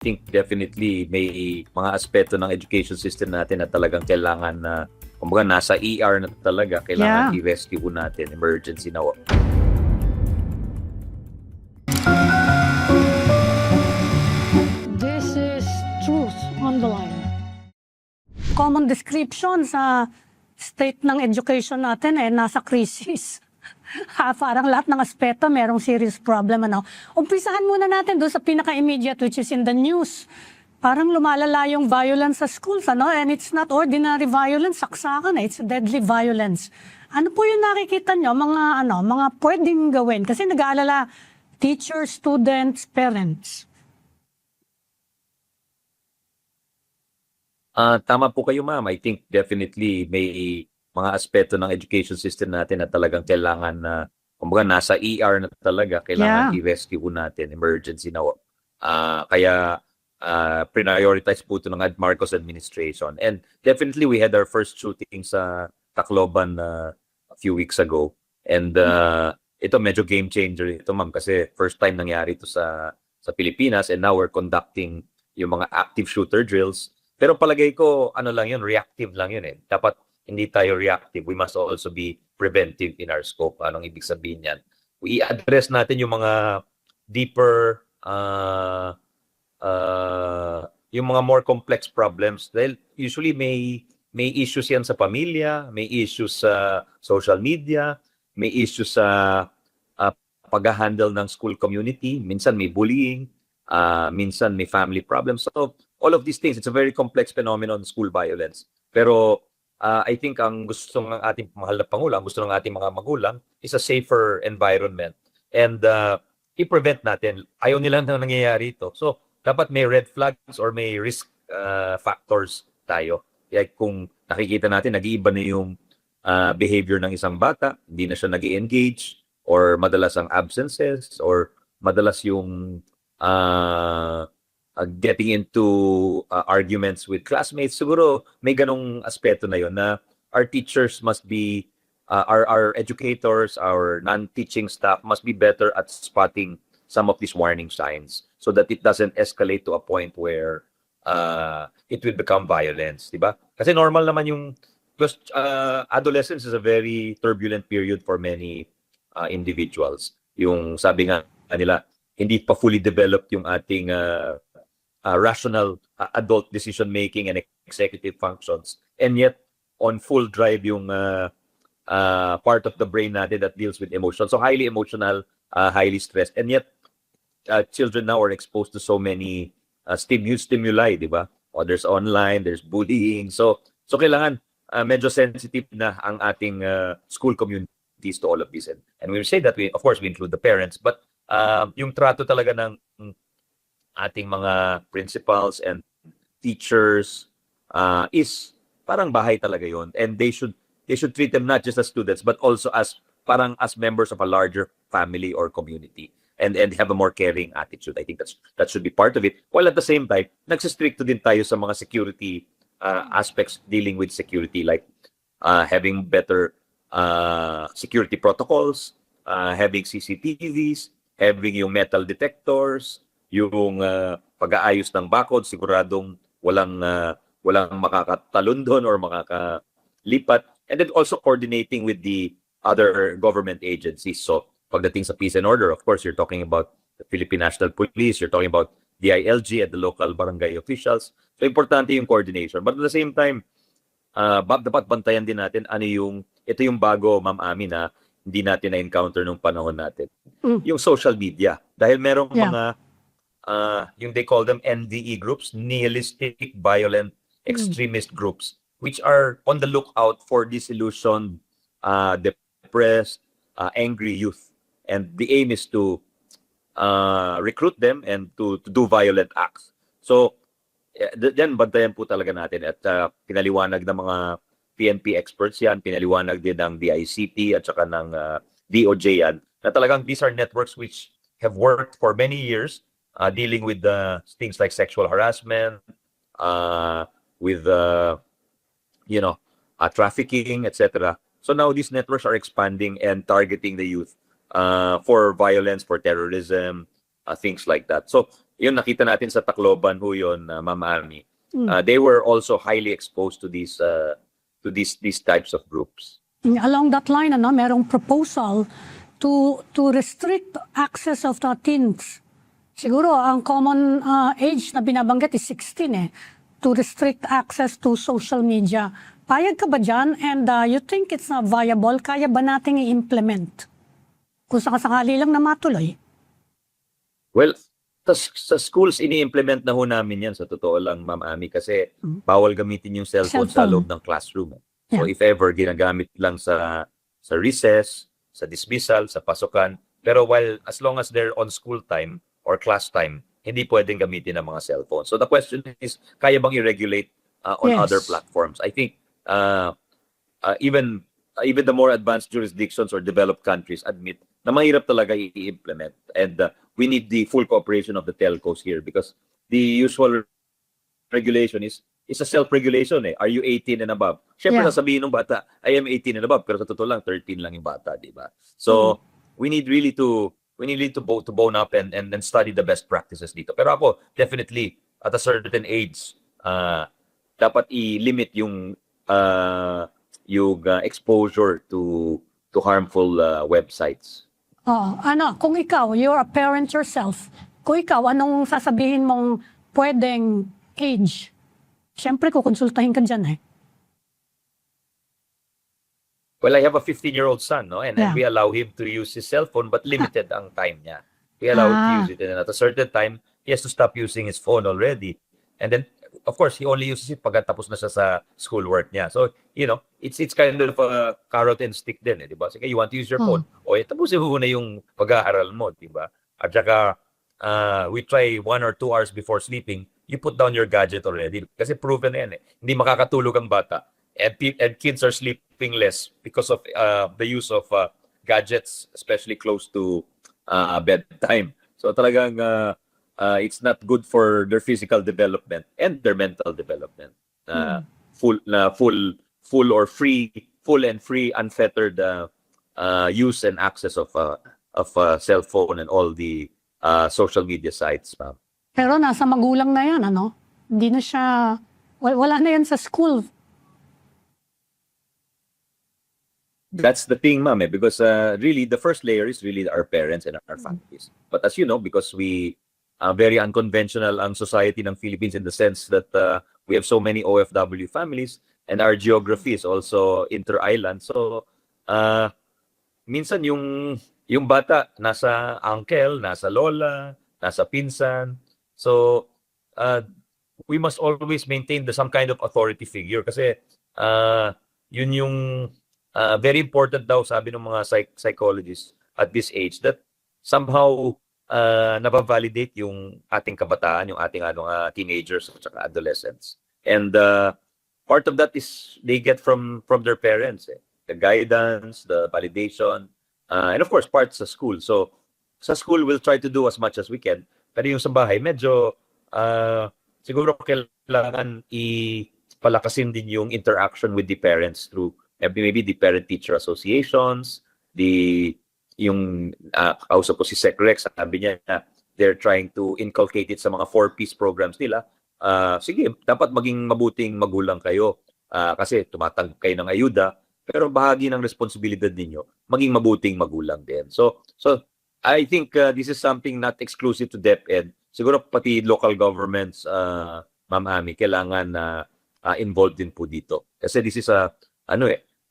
think definitely may mga aspeto ng education system natin na talagang kailangan na, kumbaga nasa ER na talaga, kailangan i-rescue natin, emergency na. This is truth on the line. Common description sa state ng education natin nasa crisis. Parang lahat ng aspeto merong serious problem. Umpisahan muna natin doon sa pinaka-immediate, which is in the news. Parang lumalala yung violence sa schools, and it's not ordinary violence, saksakan, it's deadly violence. Ano po yung nakikita nyo, mga pwedeng gawin? Kasi nag-aalala, teachers, students, parents. Tama po kayo, ma'am. I think definitely may mga aspeto ng education system natin na talagang kailangan na, kumbaga nasa ER na talaga, kailangan i-rescue natin, emergency na. Kaya prioritize po ito ng Marcos administration. And definitely we had our first shooting sa Tacloban a few weeks ago. And ito medyo game changer ito, ma'am, kasi first time nangyari ito sa Pilipinas, and now we're conducting yung mga active shooter drills. Pero palagay ko, reactive lang yun . Dapat hindi tayo reactive. We must also be preventive in our scope. Anong ibig sabihin yan? We address natin yung mga deeper, yung mga more complex problems. Dahil usually may issues yan sa pamilya, may issues sa social media, may issues sa pag-handle ng school community. Minsan may bullying, minsan may family problems. So all of these things, it's a very complex phenomenon, school violence. Pero I think ang gusto ng ating mahal na Pangulo, ang gusto ng ating mga magulang is a safer environment. And i-prevent natin. Ayaw nila na nangyayari ito. So dapat may red flags or may risk factors tayo. Kaya kung nakikita natin, nag-iiba na yung behavior ng isang bata, hindi na siya nag-engage, or madalas ang absences, or madalas yung getting into arguments with classmates, siguro may ganong aspeto na yun na our teachers must be, our educators, our non-teaching staff must be better at spotting some of these warning signs so that it doesn't escalate to a point where it will become violence, di ba? Kasi normal naman yung, because adolescence is a very turbulent period for many individuals. Yung sabi nga nila, hindi pa fully developed yung ating rational adult decision making and executive functions, and yet on full drive yung part of the brain natin that deals with emotion. So highly emotional, highly stressed, and yet children now are exposed to so many stimuli, di ba? O there's online, there's bullying. So kailangan medyo sensitive na ang ating school communities to all of this. And we say that of course we include the parents, but yung trato talaga ng ating mga principals and teachers is parang bahay talaga yon, and they should treat them not just as students but also as members of a larger family or community, and have a more caring attitude. I think that should be part of it, while at the same time nagsistricto din tayo sa mga security aspects dealing with security, like having better security protocols, having CCTVs, having yung metal detectors, yung pag-aayos ng bakod, siguradong walang makakatalon doon or makakalipat, and then also coordinating with the other government agencies. So pagdating sa peace and order, of course, you're talking about the Philippine National Police, you're talking about DILG and the local barangay officials. So importante yung coordination. But at the same time, dapat bantayan din natin ito yung bago, Ma'am Ami, na hindi natin na-encounter nung panahon natin. Yung social media. Dahil merong mga yung they call them NDE groups, nihilistic, violent, extremist groups, which are on the lookout for disillusioned, depressed, angry youth. And the aim is to recruit them and to do violent acts. So, yan, bantayan po talaga natin. At pinaliwanag ng mga PNP experts yan, pinaliwanag din ng DICT at saka ng DOJ yan, na talagang these are networks which have worked for many years, dealing with things like sexual harassment, with trafficking, etc. So now these networks are expanding and targeting the youth for violence, for terrorism, things like that. So Yun nakita natin sa Tacloban ho yun, Ma'am Ami. They were also highly exposed to these types of groups. Along that line, merong proposal to restrict access of the teens. Siguro, ang common age na binabanggit is 16 to restrict access to social media. Payag ka ba dyan? And you think it's not viable? Kaya ba nating i-implement? Kung sakasakali lang na matuloy. Well, sa schools, ini-implement na ho namin yan sa totoo lang, Ma'am Ami, kasi bawal gamitin yung cellphone sa loob ng classroom. So if ever, ginagamit lang sa recess, sa dismissal, sa pasukan. Pero as long as they're on school time or class time, hindi pwedeng gamitin ang mga cellphone. So the question is, kaya bang i-regulate on other platforms? I think even the more advanced jurisdictions or developed countries admit na mahirap talaga i-implement. And we need the full cooperation of the telcos here because the usual regulation is a self-regulation. Are you 18 and above? Siyempre, sasabihin ng bata, I am 18 and above, pero sa totoo lang, 13 lang yung bata, di ba? So, we need to bone up and study the best practices dito. Pero ako, definitely, at a certain age, dapat i-limit yung exposure to harmful websites. Kung ikaw, you're a parent yourself, kung ikaw, anong sasabihin mong pwedeng age? Siyempre, kukonsultahin ka dyan Well, I have a 15-year-old son, no? And we allow him to use his cell phone, but limited ang time niya. We allow him to use it. And at a certain time, he has to stop using his phone already. And then, of course, he only uses it pagkatapos na siya sa schoolwork niya. So, it's kind of a carrot and stick din, di ba? Sige, you want to use your phone? Tapusin mo na yung pag-aaral mo, di ba? At saka, we try 1 or 2 hours before sleeping, you put down your gadget already. Kasi proven na yan Hindi makakatulog ang bata. And kids are sleeping less because of the use of gadgets, especially close to bedtime. So talagang it's not good for their physical development and their mental development. Full and free, unfettered use and access of cell phone and all the social media sites. Pero nasa magulang na yan, Hindi na siya, wala na yan sa school. That's the thing, ma'am, because really the first layer is really our parents and our families. But as you know, because we are very unconventional ang society ng Philippines in the sense that we have so many OFW families and our geography is also inter-island. So, minsan yung bata nasa uncle, nasa lola, nasa pinsan. So, we must always maintain some kind of authority figure kasi yun yung very important daw, sabi ng mga psychologists at this age, that somehow nabavalidate yung ating kabataan, yung ating teenagers at adolescents. And part of that is they get from their parents. The guidance, the validation, and of course, parts sa school. So, sa school, we'll try to do as much as we can. Pero yung sa bahay, medyo siguro kailangan palakasin din yung interaction with the parents through maybe the parent-teacher associations, yung kausap ko si Sec Rex, sabi niya na they're trying to inculcate it sa mga 4Ps programs nila. Sige, dapat maging mabuting magulang kayo kasi tumatanggap kayo ng ayuda, pero bahagi ng responsibilidad ninyo, maging mabuting magulang din. So I think this is something not exclusive to DepEd. Siguro pati local governments, Ma'am Ami, kailangan involved din po dito. Kasi this is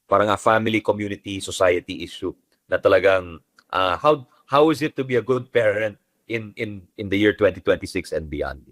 parang a family, community, society issue na talagang how is it to be a good parent in the year 2026 and beyond?